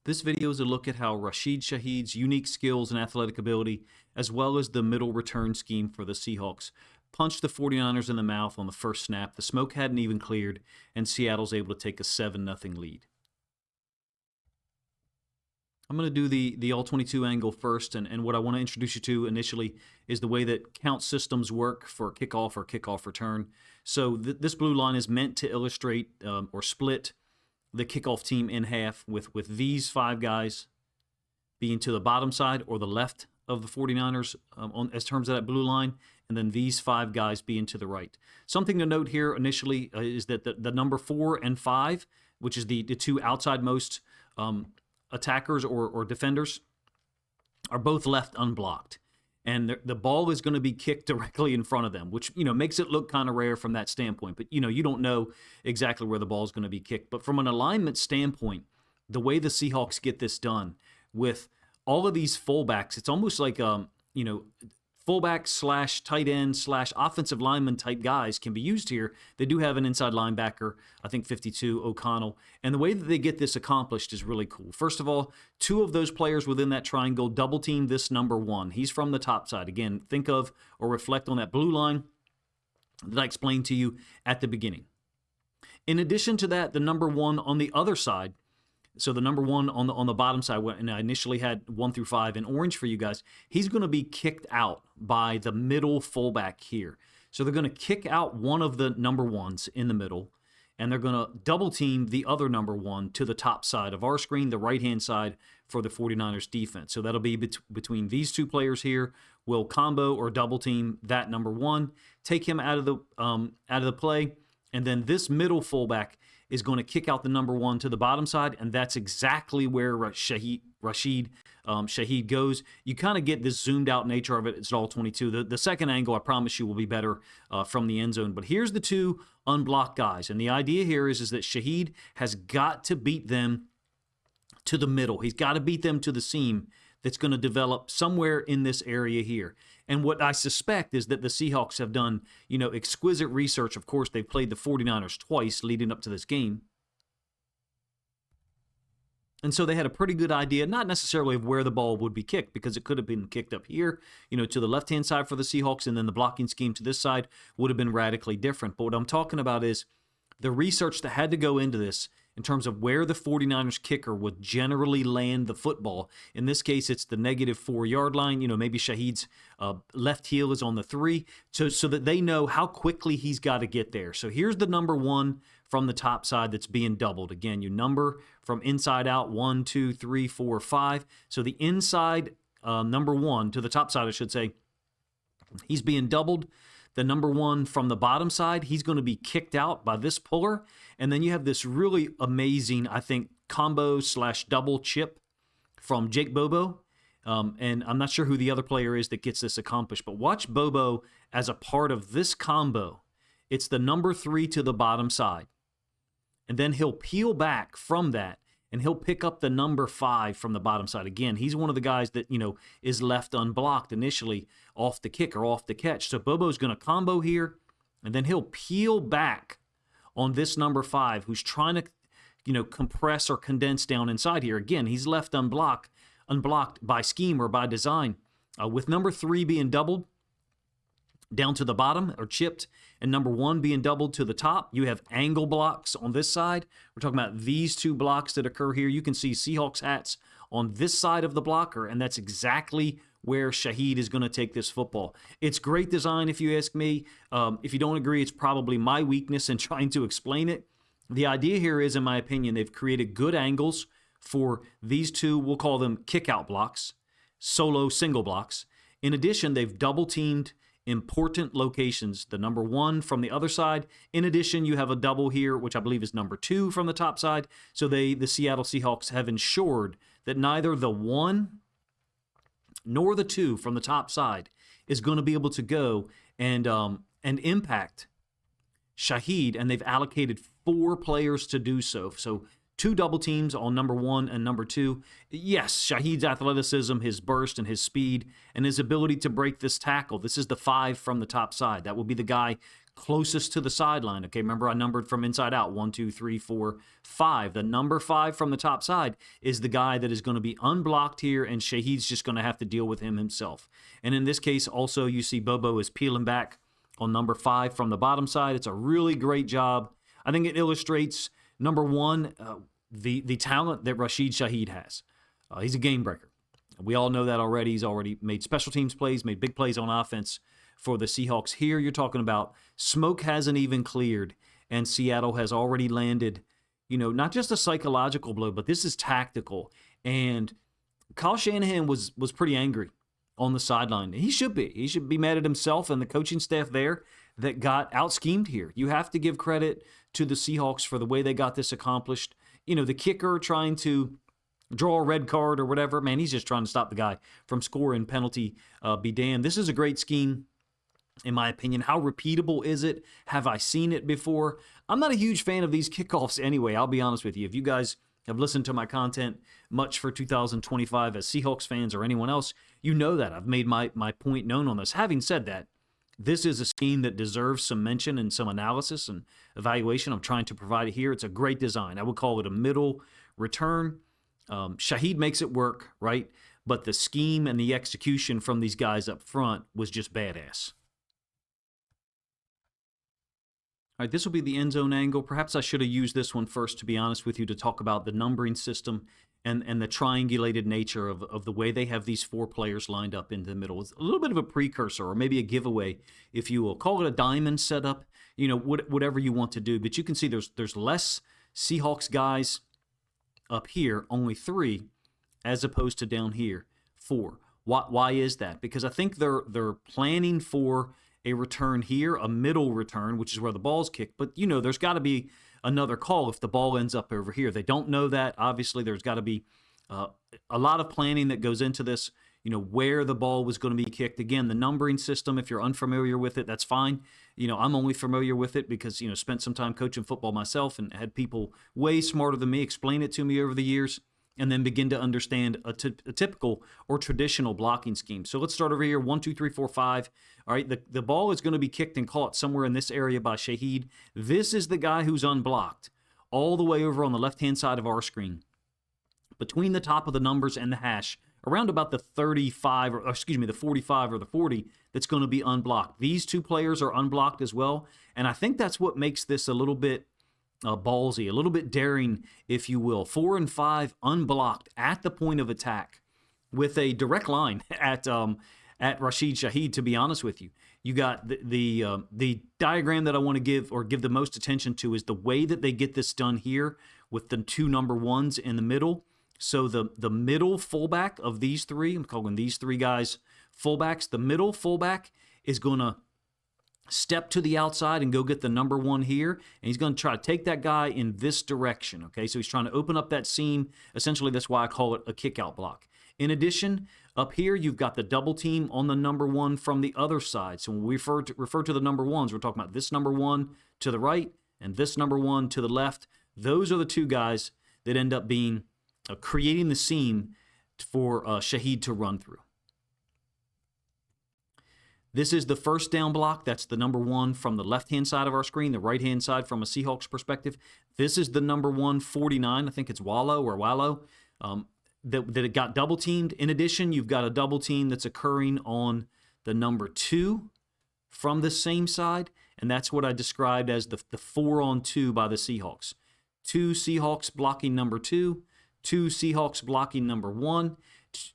This video is a look at how Rashid Shaheed's unique skills and athletic ability, as well as the middle return scheme for the Seahawks, punched the 49ers in the mouth on the first snap. The smoke hadn't even cleared, and Seattle's able to take a 7-0 lead. I'm going to do the all-22 angle first, and what I want to introduce you to initially is the way that count systems work for kickoff or kickoff return. So this blue line is meant to illustrate or split the kickoff team in half, with these 5 guys being to the bottom side or the left of the 49ers as terms of that blue line, and then these 5 guys being to the right. Something to note here initially is that the number 4 and 5, which is the two outside-most attackers or defenders, are both left unblocked. And the ball is going to be kicked directly in front of them, which, makes it look kind of rare from that standpoint. But, you don't know exactly where the ball is going to be kicked. But from an alignment standpoint, the way the Seahawks get this done with all of these fullbacks, it's almost like, fullback / tight end / offensive lineman type guys can be used here. They do have an inside linebacker, I think 52, O'Connell. And the way that they get this accomplished is really cool. First of all, 2 of those players within that triangle double team this number 1. He's from the top side. Again, think of or reflect on that blue line that I explained to you at the beginning. In addition to that, the number 1 on the other side, so the number 1 on the bottom side, and I initially had 1 through 5 in orange for you guys, he's going to be kicked out by the middle fullback here. So they're going to kick out one of the number 1s in the middle, and they're going to double team the other number 1 to the top side of our screen, the right-hand side for the 49ers defense. So that'll be between these 2 players here. We'll combo or double team that number 1, take him out of the play, and then this middle fullback is going to kick out the number 1 to the bottom side, and that's exactly where Rashid Shaheed goes. You kind of get this zoomed out nature of it. It's all 22. The second angle, I promise you, will be better from the end zone. But here's the 2 unblocked guys, and the idea here is that Shaheed has got to beat them to the middle. He's got to beat them to the seam that's going to develop somewhere in this area here. And what I suspect is that the Seahawks have done, exquisite research. Of course, they've played the 49ers twice leading up to this game. And so they had a pretty good idea, not necessarily of where the ball would be kicked, because it could have been kicked up here, to the left-hand side for the Seahawks, and then the blocking scheme to this side would have been radically different. But what I'm talking about is the research that had to go into this in terms of where the 49ers kicker would generally land the football. In this case, it's the negative 4-yard line. Maybe Shaheed's left heel is on the 3, so that they know how quickly he's got to get there. So here's the number 1 from the top side that's being doubled. Again, you number from inside out 1, 2, 3, 4, 5. So the inside number 1 to the top side, I should say, he's being doubled. The number 1 from the bottom side, he's going to be kicked out by this puller. And then you have this really amazing, I think, combo / double chip from Jake Bobo. And I'm not sure who the other player is that gets this accomplished, but watch Bobo as a part of this combo. It's the number 3 to the bottom side. And then he'll peel back from that, and he'll pick up the number 5 from the bottom side. Again, he's one of the guys that, is left unblocked initially off the kick or off the catch. So Bobo's going to combo here, and then he'll peel back on this number 5 who's trying to, compress or condense down inside here. Again, he's left unblocked by scheme or by design. With number 3 being doubled down to the bottom or chipped, and number 1 being doubled to the top, you have angle blocks on this side. We're talking about these 2 blocks that occur here. You can see Seahawks hats on this side of the blocker, and that's exactly where Shaheed is going to take this football. It's great design, if you ask me. If you don't agree, it's probably my weakness in trying to explain it. The idea here is, in my opinion, they've created good angles for these 2, we'll call them kick-out blocks, solo single blocks. In addition, they've double-teamed important locations, the number 1 from the other side. In addition, you have a double here, which I believe is number 2 from the top side. So the Seattle Seahawks have ensured that neither the 1 nor the 2 from the top side is going to be able to go and impact Shaheed, and they've allocated 4 players to do so. So two double teams on number 1 and number 2. Yes, Shaheed's athleticism, his burst, and his speed, and his ability to break this tackle. This is the 5 from the top side. That will be the guy closest to the sideline. Okay, remember I numbered from inside out. 1, 2, 3, 4, 5. The number 5 from the top side is the guy that is going to be unblocked here, and Shaheed's just going to have to deal with him himself. And in this case, also, you see Bobo is peeling back on number 5 from the bottom side. It's a really great job. I think it illustrates, number 1, the talent that Rashid Shaheed has. He's a game breaker. We all know that already. He's already made special teams plays, made big plays on offense for the Seahawks. Here you're talking about smoke hasn't even cleared, and Seattle has already landed, not just a psychological blow, but this is tactical. And Kyle Shanahan was pretty angry on the sideline. He should be. He should be mad at himself and the coaching staff there that got out-schemed here. You have to give credit to the Seahawks for the way they got this accomplished. The kicker trying to draw a red card or whatever, man, he's just trying to stop the guy from scoring. Penalty be damned. This is a great scheme, in my opinion. How repeatable is it? Have I seen it before? I'm not a huge fan of these kickoffs anyway, I'll be honest with you. If you guys have listened to my content much for 2025 as Seahawks fans or anyone else, you know that. I've made my point known on this. Having said that, this is a scheme that deserves some mention and some analysis and evaluation. I'm trying to provide it here. It's a great design. I would call it a middle return. Shaheed makes it work, right? But the scheme and the execution from these guys up front was just badass. All right, this will be the end zone angle. Perhaps I should have used this one first, to be honest with you, to talk about the numbering system and the triangulated nature of the way they have these 4 players lined up in the middle. It's a little bit of a precursor, or maybe a giveaway, if you will. Call it a diamond setup, whatever you want to do. But you can see there's less Seahawks guys up here, only 3, as opposed to down here, 4. Why is that? Because I think they're planning for a return here, a middle return, which is where the ball's kicked. But, there's got to be another call if the ball ends up over here. They don't know that. Obviously, there's got to be a lot of planning that goes into this, where the ball was going to be kicked. Again, the numbering system, if you're unfamiliar with it, that's fine. I'm only familiar with it because, spent some time coaching football myself and had people way smarter than me explain it to me over the years, and then begin to understand a typical or traditional blocking scheme. So let's start over here. 1, 2, 3, 4, 5. All right, the ball is going to be kicked and caught somewhere in this area by Shaheed. This is the guy who's unblocked all the way over on the left-hand side of our screen. Between the top of the numbers and the hash, around about the 35, or excuse me, the 45 or the 40, that's going to be unblocked. These 2 players are unblocked as well, and I think that's what makes this a little bit ballsy, a little bit daring, if you will. 4 and 5 unblocked at the point of attack with a direct line at Rashid Shaheed, to be honest with you. You got the diagram that I want to give the most attention to is the way that they get this done here with the 2 number 1s in the middle. So the middle fullback of these 3, I'm calling these 3 guys fullbacks, the middle fullback is going to step to the outside and go get the number 1 here, and he's going to try to take that guy in this direction, okay? So he's trying to open up that seam. Essentially, that's why I call it a kick-out block. In addition, up here, you've got the double team on the number 1 from the other side. So when we refer to the number 1s, we're talking about this number 1 to the right and this number 1 to the left. Those are the 2 guys that end up being creating the seam for Shaheed to run through. This is the first down block. That's the number 1 from the left-hand side of our screen, the right-hand side from a Seahawks perspective. This is the number 149. I think it's Wallow, that it got double-teamed. In addition, you've got a double team that's occurring on the number 2 from the same side, and that's what I described as the 4-on-2 by the Seahawks. 2 Seahawks blocking number 2, 2 Seahawks blocking number 1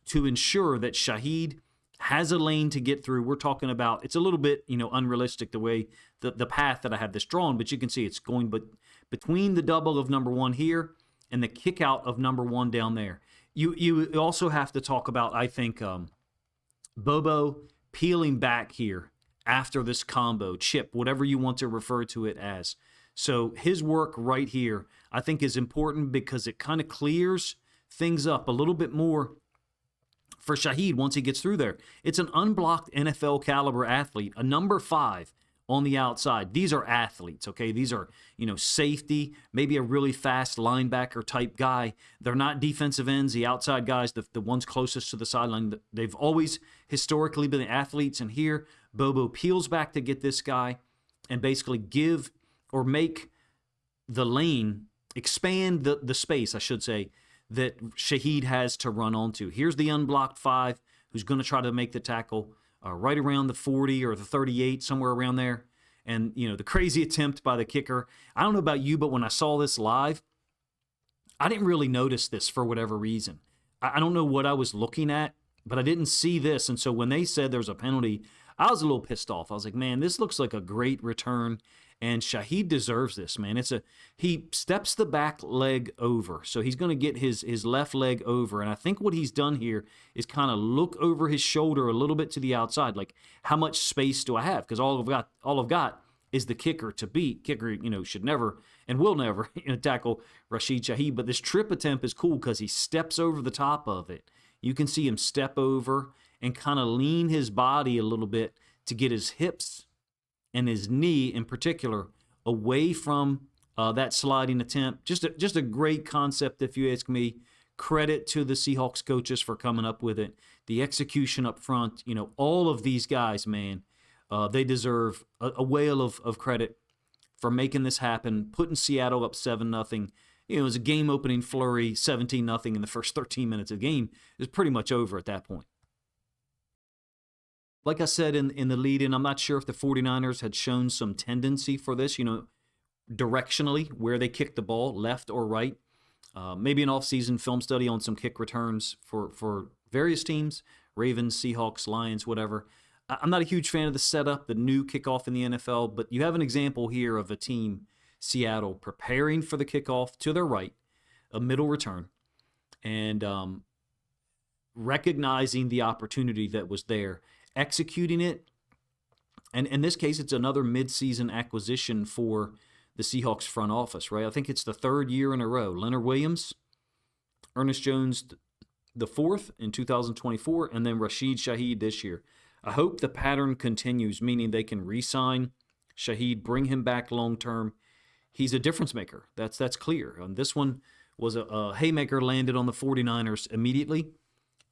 to ensure that Shaheed has a lane to get through. We're talking about, it's a little bit, unrealistic the way the path that I have this drawn, but you can see it's going between the double of number 1 here and the kick out of number 1 down there. You also have to talk about, I think, Bobo peeling back here after this combo, chip, whatever you want to refer to it as. So his work right here, I think, is important because it kind of clears things up a little bit more for Shaheed once he gets through there. It's an unblocked NFL caliber athlete, a number 5 on the outside. These are athletes, okay? These are, safety, maybe a really fast linebacker type guy. They're not defensive ends, the outside guys, the ones closest to the sideline. They've always historically been athletes. And here, Bobo peels back to get this guy and basically give or make the lane, expand the space, I should say, that Shaheed has to run onto. Here's the unblocked 5 who's going to try to make the tackle right around the 40 or the 38, somewhere around there. And, the crazy attempt by the kicker. I don't know about you, but when I saw this live, I didn't really notice this for whatever reason. I don't know what I was looking at, but I didn't see this. And so when they said there's a penalty, I was a little pissed off. I was like, man, this looks like a great return. And Shaheed deserves this, man. He steps the back leg over, so he's going to get his left leg over. And I think what he's done here is kind of look over his shoulder a little bit to the outside, like how much space do I have? Because all I've got is the kicker to beat. Kicker, should never and will never tackle Rashid Shaheed. But this trip attempt is cool because he steps over the top of it. You can see him step over and kind of lean his body a little bit to get his hips and his knee in particular away from that sliding attempt. Just a great concept, if you ask me. Credit to the Seahawks coaches for coming up with it. The execution up front, all of these guys, man, they deserve a whale of credit for making this happen, putting Seattle up 7-0. It was a game-opening flurry, 17-0 in the first 13 minutes of the game. It was pretty much over at that point. Like I said in the lead-in, I'm not sure if the 49ers had shown some tendency for this, directionally, where they kicked the ball, left or right. Maybe an off-season film study on some kick returns for various teams, Ravens, Seahawks, Lions, whatever. I'm not a huge fan of the setup, the new kickoff in the NFL, but you have an example here of a team, Seattle, preparing for the kickoff to their right, a middle return, and recognizing the opportunity that was there, executing it. And in this case, it's another midseason acquisition for the Seahawks front office, right? I think it's the third year in a row. Leonard Williams, Ernest Jones the fourth in 2024, and then Rashid Shaheed this year. I hope the pattern continues, meaning they can re-sign Shaheed, bring him back long-term. He's a difference maker. That's clear. And this one was a haymaker, landed on the 49ers immediately,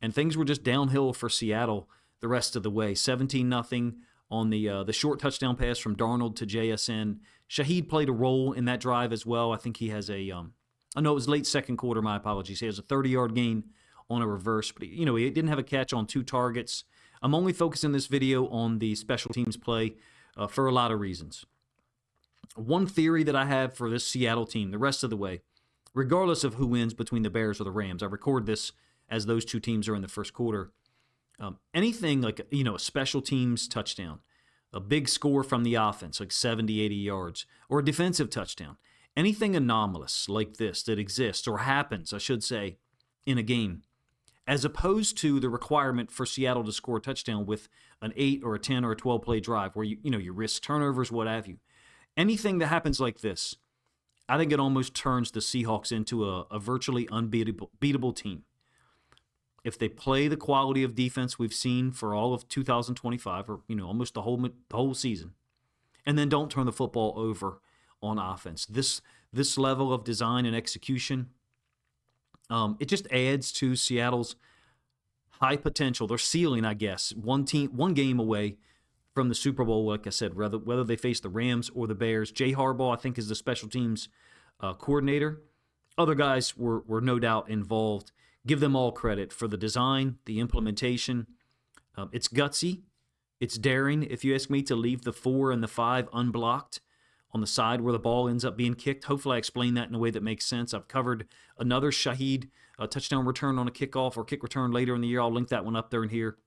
and things were just downhill for Seattle the rest of the way. 17-0 on the short touchdown pass from Darnold to JSN. Shaheed played a role in that drive as well. I think he has I know it was late second quarter, my apologies. He has a 30-yard gain on a reverse, but he didn't have a catch on 2 targets. I'm only focusing this video on the special teams play for a lot of reasons. One theory that I have for this Seattle team the rest of the way, regardless of who wins between the Bears or the Rams, I record this as those two teams are in the first quarter. Anything like, a special teams touchdown, a big score from the offense, like 70, 80 yards, or a defensive touchdown, anything anomalous like this that exists or happens, I should say, in a game, as opposed to the requirement for Seattle to score a touchdown with an 8 or a 10 or a 12-play drive where you risk turnovers, what have you. Anything that happens like this, I think it almost turns the Seahawks into a virtually unbeatable team. If they play the quality of defense we've seen for all of 2025, or almost the whole season, and then don't turn the football over on offense, this level of design and execution, it just adds to Seattle's high potential, their ceiling, I guess. One game away from the Super Bowl, like I said, whether they face the Rams or the Bears. Jay Harbaugh, I think, is the special teams coordinator. Other guys were no doubt involved. Give them all credit for the design, the implementation. It's gutsy. It's daring, if you ask me, to leave the 4 and the 5 unblocked on the side where the ball ends up being kicked. Hopefully I explain that in a way that makes sense. I've covered another Shaheed touchdown return on a kickoff or kick return later in the year. I'll link that one up there and here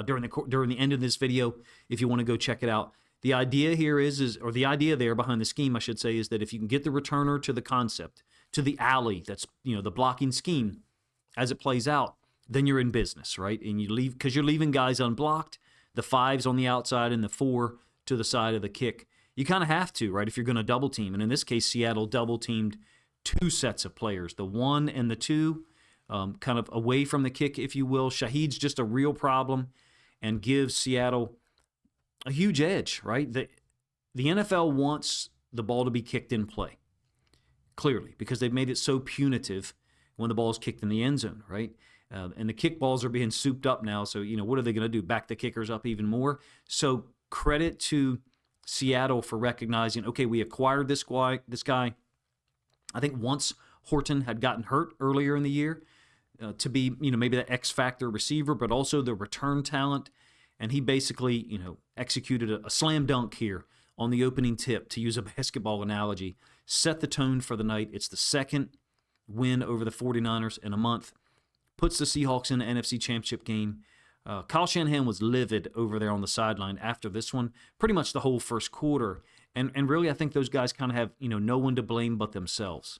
during the end of this video if you want to go check it out. The idea here or the idea there behind the scheme, I should say, is that if you can get the returner to the concept, to the alley, that's the blocking scheme as it plays out, then you're in business, right? And you leave because you're leaving guys unblocked, the 5's on the outside and the 4 to the side of the kick. You kind of have to, right, if you're going to double team. And in this case, Seattle double teamed 2 sets of players, the 1 and the 2, kind of away from the kick, if you will. Shaheed's just a real problem and gives Seattle a huge edge, right? The NFL wants the ball to be kicked in play, clearly, because they've made it so punitive when the ball is kicked in the end zone, right? And the kickballs are being souped up now. So, what are they going to do? Back the kickers up even more? So credit to Seattle for recognizing, okay, we acquired this guy. I think once Horton had gotten hurt earlier in the year to be, maybe that X factor receiver, but also the return talent. And he basically, executed a slam dunk here on the opening tip, to use a basketball analogy, set the tone for the night. It's the second win over the 49ers in a month, puts the Seahawks in the NFC Championship game. Kyle Shanahan was livid over there on the sideline after this one, pretty much the whole first quarter. And really, I think those guys kind of have, no one to blame but themselves.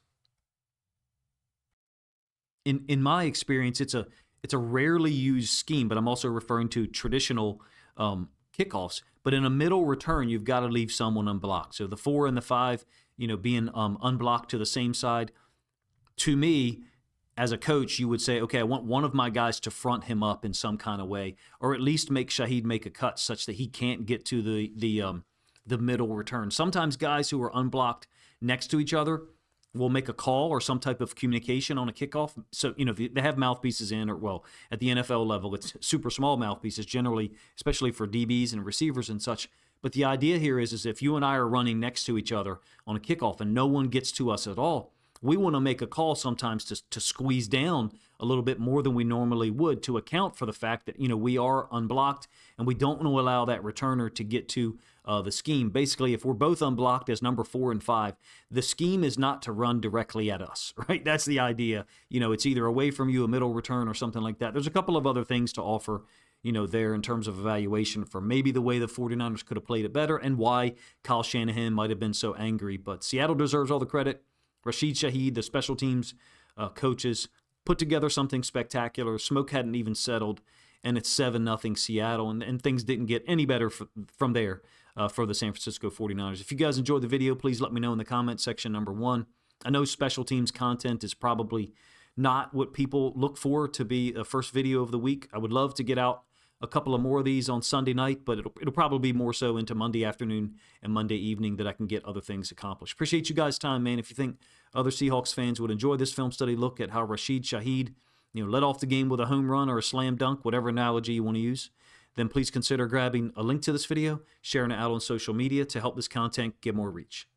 In my experience, it's a rarely used scheme, but I'm also referring to traditional kickoffs. But in a middle return, you've got to leave someone unblocked. So the 4 and the 5, being unblocked to the same side. To me, as a coach, you would say, okay, I want one of my guys to front him up in some kind of way, or at least make Shaheed make a cut such that he can't get to the middle return. Sometimes guys who are unblocked next to each other will make a call or some type of communication on a kickoff. So, they have mouthpieces in, or, well, at the NFL level, it's super small mouthpieces generally, especially for DBs and receivers and such. But the idea here is if you and I are running next to each other on a kickoff and no one gets to us at all, we want to make a call sometimes to squeeze down a little bit more than we normally would, to account for the fact that, we are unblocked and we don't want to allow that returner to get to the scheme. Basically, if we're both unblocked as number 4 and 5, the scheme is not to run directly at us, right? That's the idea. It's either away from you, a middle return, or something like that. There's a couple of other things to offer, there in terms of evaluation for maybe the way the 49ers could have played it better and why Kyle Shanahan might have been so angry. But Seattle deserves all the credit. Rashid Shaheed, the special teams coaches, put together something spectacular. Smoke hadn't even settled, and it's 7-0 Seattle, and things didn't get any better from there for the San Francisco 49ers. If you guys enjoyed the video, please let me know in the comment section. Number 1, I know special teams content is probably not what people look for to be a first video of the week. I would love to get out a couple of more of these on Sunday night, but it'll probably be more so into Monday afternoon and Monday evening that I can get other things accomplished. Appreciate you guys' time, man. If you think other Seahawks fans would enjoy this film study look at how Rashid Shaheed, led off the game with a home run or a slam dunk, whatever analogy you want to use, then please consider grabbing a link to this video, sharing it out on social media to help this content get more reach.